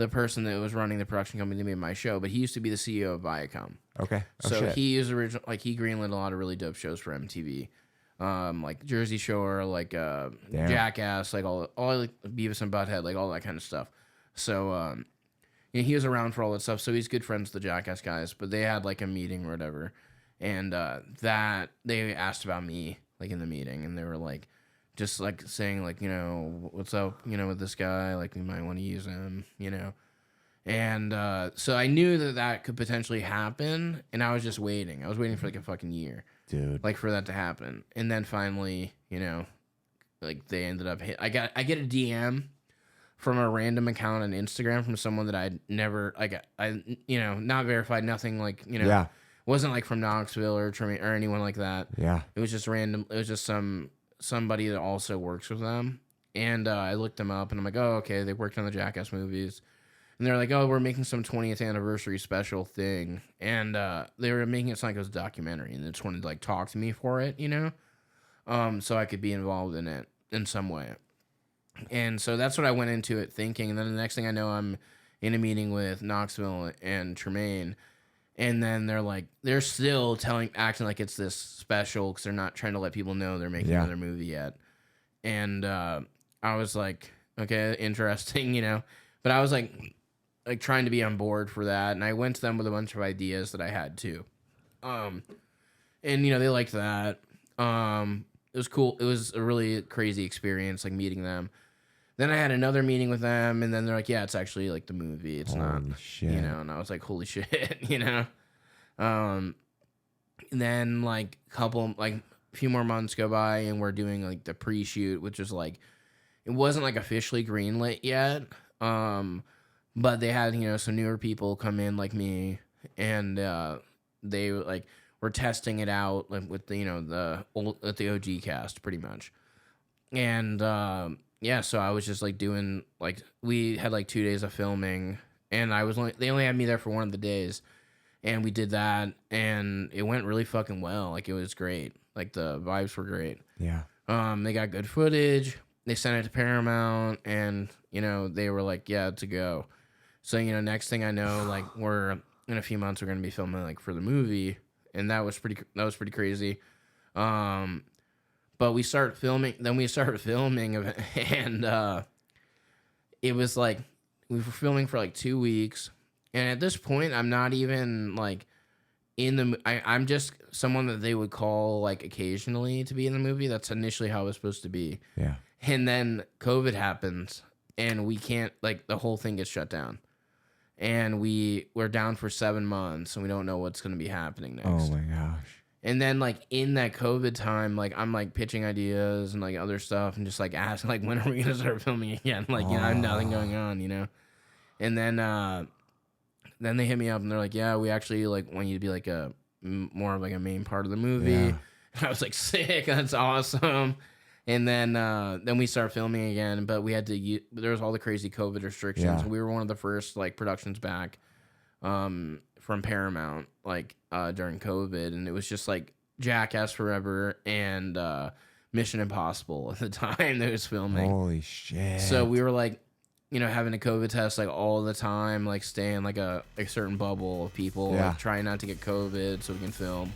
the person that was running the production company that made my show, but he used to be the CEO of Viacom. Okay. Oh, So shit. he is original. Like he greenlit a lot of really dope shows for MTV, like Jersey Shore, like Jackass, like all like Beavis and Butthead, like all that kind of stuff. So he was around for all that stuff. So he's good friends with the Jackass guys. But they had like a meeting or whatever, and that they asked about me like in the meeting, and they were like, just like saying like, what's up, with this guy, like we might want to use him, And so I knew that could potentially happen, and I was just waiting. I was waiting for like a fucking year, dude, like for that to happen. And then finally, like they ended up I get a DM from a random account on Instagram from someone that I'd never not verified, nothing like, yeah, wasn't like from Knoxville or anyone like that. yeah. It was just random. It was just somebody that also works with them. And I looked them up, and I'm like, oh, okay, they worked on the Jackass movies. And they're like, oh, we're making some 20th anniversary special thing. And they were making it sound like it was a documentary, and they just wanted to like talk to me for it, so I could be involved in it in some way. And so that's what I went into it thinking. And then the next thing I know, I'm in a meeting with Knoxville and Tremaine. And then they're still acting like it's this special because they're not trying to let people know they're making another movie yet. And I was like, okay, interesting, But I was like trying to be on board for that. And I went to them with a bunch of ideas that I had too. And they liked that. It was cool. It was a really crazy experience, like meeting them. Then I had another meeting with them, and then they're like, yeah, it's actually like the movie. It's not, shit. And I was like, holy shit, And then like a few more months go by, and we're doing like the pre-shoot, which was like, it wasn't like officially greenlit yet. But they had, some newer people come in like me, and they like were testing it out like with the, the OG cast pretty much. And yeah, so I was just like doing like, we had like 2 days of filming, and they only had me there for one of the days, and we did that, and it went really fucking well. Like it was great. Like the vibes were great. Yeah. They got good footage. They sent it to Paramount, and they were like, yeah, it's a go. So next thing I know, like we're in a few months, we're gonna be filming like for the movie, and that was pretty crazy. But we started filming, and it was like we were filming for like 2 weeks, and at this point, I'm not even like I'm just someone that they would call like occasionally to be in the movie. That's initially how it was supposed to be. Yeah. And then COVID happens, and we can't, like, the whole thing gets shut down. And we're down for 7 months, and we don't know what's going to be happening next. Oh, my gosh. And then, like, in that COVID time, like, I'm, like, pitching ideas and, like, other stuff, and just, like, asking, like, when are we going to start filming again? Like, I have nothing going on, And then they hit me up, and they're like, yeah, we actually, like, want you to be, like, more of, like, a main part of the movie. Yeah. And I was like, sick, that's awesome. And then we started filming again, but we had to there was all the crazy COVID restrictions. Yeah. We were one of the first like productions back from Paramount like during COVID, and it was just like Jackass Forever and Mission Impossible at the time that was filming. Holy shit. So we were like, having a COVID test like all the time, like staying like a certain bubble of people, like trying not to get COVID so we can film.